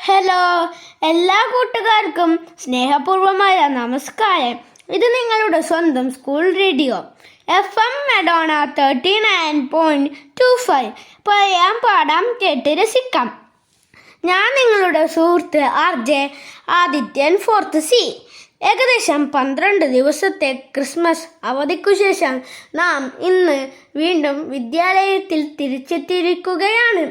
Hello, എല്ലാ കൂട്ടുകാർക്കും സ്നേഹപൂർവമായ നമസ്കാരം. ഇത് നിങ്ങളുടെ സ്വന്തം സ്കൂൾ റേഡിയോ FM മെഡോണ 39.25. പറയാം, പാടാം, കേട്ട് രസിക്കാം. ഞാൻ നിങ്ങളുടെ സുഹൃത്ത് RJ ആദിത്യൻ 4th C. ഏകദേശം 12 ദിവസത്തെ ക്രിസ്മസ് അവധിക്കു ശേഷം നാം ഇന്ന് വീണ്ടും വിദ്യാലയത്തിൽ തിരിച്ചെത്തിയിരിക്കുകയാണ്.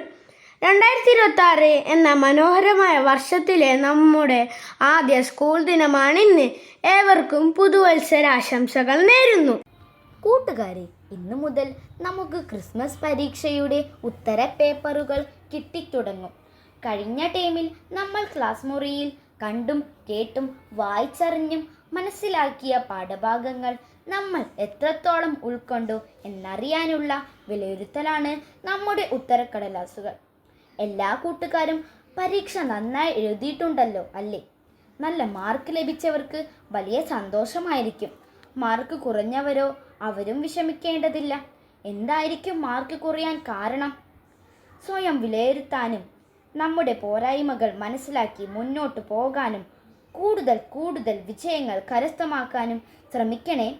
2026 എന്ന മനോഹരമായ വർഷത്തിലെ നമ്മുടെ ആദ്യ സ്കൂൾ ദിനമാണിന്ന്. ഏവർക്കും പുതുവത്സരാശംസകൾ നേരുന്നു. കൂട്ടുകാരെ, ഇന്നു മുതൽ നമുക്ക് ക്രിസ്മസ് പരീക്ഷയുടെ ഉത്തര പേപ്പറുകൾ കിട്ടിത്തുടങ്ങും. കഴിഞ്ഞ ടൈമിൽ നമ്മൾ ക്ലാസ് മുറിയിൽ കണ്ടും കേട്ടും വായിച്ചറിഞ്ഞും മനസ്സിലാക്കിയ പാഠഭാഗങ്ങൾ നമ്മൾ എത്രത്തോളം ഉൾക്കൊണ്ടു എന്നറിയാനുള്ള വിലയിരുത്തലാണ് നമ്മുടെ ഉത്തരക്കടലാസുകൾ. എല്ലാ കൂട്ടുകാരും പരീക്ഷ നന്നായി എഴുതിയിട്ടുണ്ടല്ലോ അല്ലേ? നല്ല മാർക്ക് ലഭിച്ചവർക്ക് വലിയ സന്തോഷമായിരിക്കും. മാർക്ക് കുറഞ്ഞവരോ അവരും വിഷമിക്കേണ്ടതില്ല. എന്തായിരിക്കും മാർക്ക് കുറയാൻ കാരണം? സ്വയം വിലയിരുത്താനും നമ്മുടെ പോരായ്മകൾ മനസ്സിലാക്കി മുന്നോട്ട് പോകാനും കൂടുതൽ വിജയങ്ങൾ കരസ്ഥമാക്കാനും ശ്രമിക്കണേ.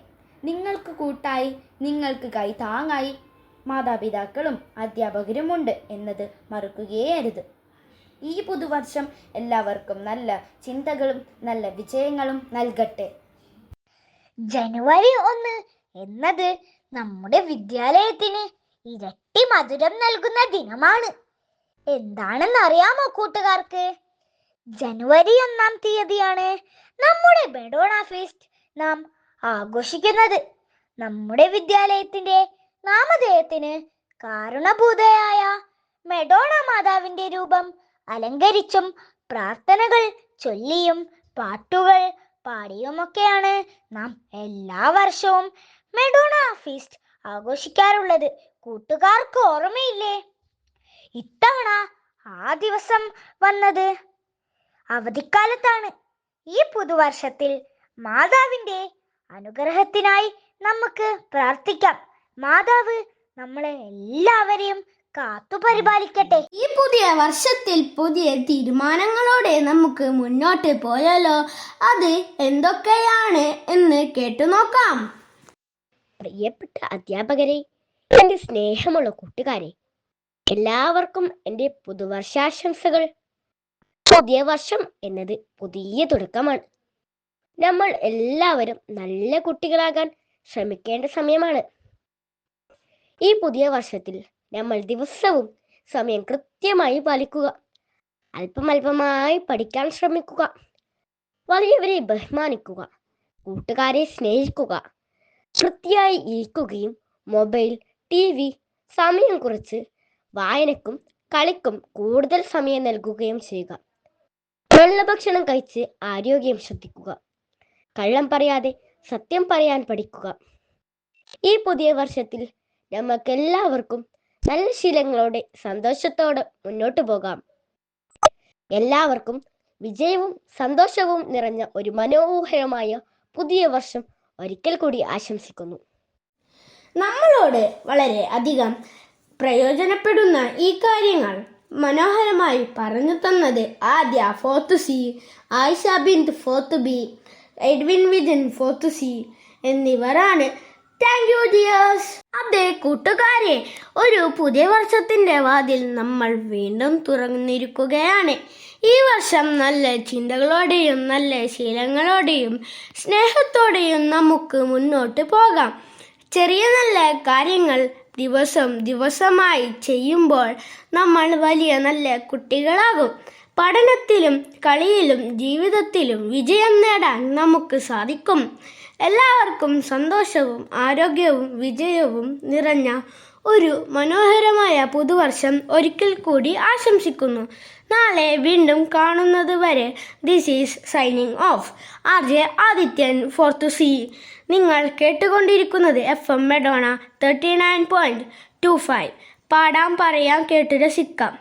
നിങ്ങൾക്ക് കൂട്ടായി, നിങ്ങൾക്ക് കൈത്താങ്ങായി മാതാപിതാക്കളും അധ്യാപകരുമുണ്ട് എന്നത് മറക്കുകയരുത്. ഈ പുതുവർഷം എല്ലാവർക്കും നല്ല ചിന്തകളും നല്ല വിജയങ്ങളും നൽകട്ടെ. ജനുവരി 1 എന്നത് നമ്മുടെ വിദ്യാലയത്തിന് ഇരട്ടി മധുരം നൽകുന്ന ദിനമാണ്. എന്താണെന്ന് അറിയാമോ കൂട്ടുകാർക്ക്? ജനുവരി 1 തീയതിയാണ് നമ്മുടെ മെഡോണ ഫീസ്റ്റ് നാം ആഘോഷിക്കുന്നത്. നമ്മുടെ വിദ്യാലയത്തിന്റെ നാമധേയത്തിന് കാരണഭൂതയായ മെഡോണ മാതാവിന്റെ രൂപം അലങ്കരിച്ചും പ്രാർത്ഥനകൾ ചൊല്ലിയും പാട്ടുകൾ പാടിയുമൊക്കെയാണ് നാം എല്ലാ വർഷവും മെഡോണ ഫീസ്റ്റ് ആഘോഷിക്കാറുള്ളത്. കൂട്ടുകാർക്ക് ഓർമ്മയില്ലേ? ഇത്തവണ ആ ദിവസം വന്നത് അവധിക്കാലത്താണ്. ഈ പുതുവർഷത്തിൽ മാതാവിന്റെ അനുഗ്രഹത്തിനായി നമുക്ക് പ്രാർത്ഥിക്കാം. മാതാവ് നമ്മളെ എല്ലാവരെയും കാത്തു പരിപാലിക്കട്ടെ. ഈ പുതിയ വർഷത്തിൽ പുതിയ തീരുമാനങ്ങളോടെ നമുക്ക് മുന്നോട്ട് പോയാലോ? അത് എന്തൊക്കെയാണ് എന്ന് കേട്ടു നോക്കാം. പ്രിയപ്പെട്ട അധ്യാപകരെ, എൻ്റെ സ്നേഹമുള്ള കൂട്ടുകാരെ, എല്ലാവർക്കും എൻ്റെ പുതുവർഷാശംസകൾ. പുതിയ വർഷം എന്നത് പുതിയ തുടക്കമാണ്. നമ്മൾ എല്ലാവരും നല്ല കുട്ടികളാകാൻ ശ്രമിക്കേണ്ട സമയമാണ്. ഈ പുതിയ വർഷത്തിൽ നമ്മൾ ദിവസവും സമയം കൃത്യമായി പാലിക്കുക. അല്പമായി പഠിക്കാൻ ശ്രമിക്കുക. വലിയവരെ ബഹുമാനിക്കുക. കൂട്ടുകാരെ സ്നേഹിക്കുക. വൃത്തിയായി ഇരിക്കുകയും മൊബൈൽ, TV സമയം കുറച്ച് വായനക്കും കളിക്കും കൂടുതൽ സമയം നൽകുകയും ചെയ്യുക. നല്ല ഭക്ഷണം കഴിച്ച് ആരോഗ്യം ശ്രദ്ധിക്കുക. കള്ളം പറയാതെ സത്യം പറയാൻ പഠിക്കുക. ഈ പുതിയ വർഷത്തിൽ നമുക്കെല്ലാവർക്കും നല്ല ശീലങ്ങളോടെ സന്തോഷത്തോടെ മുന്നോട്ട് പോകാം. എല്ലാവർക്കും വിജയവും സന്തോഷവും നിറഞ്ഞ ഒരു മനോഹരമായ പുതിയ വർഷം ഒരിക്കൽ കൂടി ആശംസിക്കുന്നു. നമ്മളോട് വളരെ അധികം പ്രയോജനപ്പെടുന്ന ഈ കാര്യങ്ങൾ മനോഹരമായി പറഞ്ഞു തന്നത് ആദ്യ 4th C, Ayisha Binth 4th B, Edwin Vijan 4th C എന്നിവരാണ്. Thank you dears. അതെ കൂട്ടുകാരെ, ഒരു പുതിയ വർഷത്തിന്റെ വാതിൽ നമ്മൾ വീണ്ടും തുറന്നിരിക്കുകയാണ്. ഈ വർഷം നല്ല ചിന്തകളോടെയും നല്ല ശീലങ്ങളോടെയും സ്നേഹത്തോടെയും നമുക്ക് മുന്നോട്ട് പോകാം. ചെറിയ നല്ല കാര്യങ്ങൾ ദിവസമായി ചെയ്യുമ്പോൾ നമ്മൾ വലിയ നല്ല കുട്ടികളാകും. പഠനത്തിലും കളിയിലും ജീവിതത്തിലും വിജയം നേടാൻ നമുക്ക് സാധിക്കും. എല്ലാവർക്കും സന്തോഷവും ആരോഗ്യവും വിജയവും നിറഞ്ഞ ഒരു മനോഹരമായ പുതുവർഷം ഒരിക്കൽ കൂടി ആശംസിക്കുന്നു. നാളെ വീണ്ടും കാണുന്നത് വരെ this is signing off. RJ Adithyan 4th C. നിങ്ങൾ കേട്ടുകൊണ്ടിരിക്കുന്നത് FM മെഡോണ 39.25. പാടാം, പറയാം, കേട്ട് രസിക്കാം.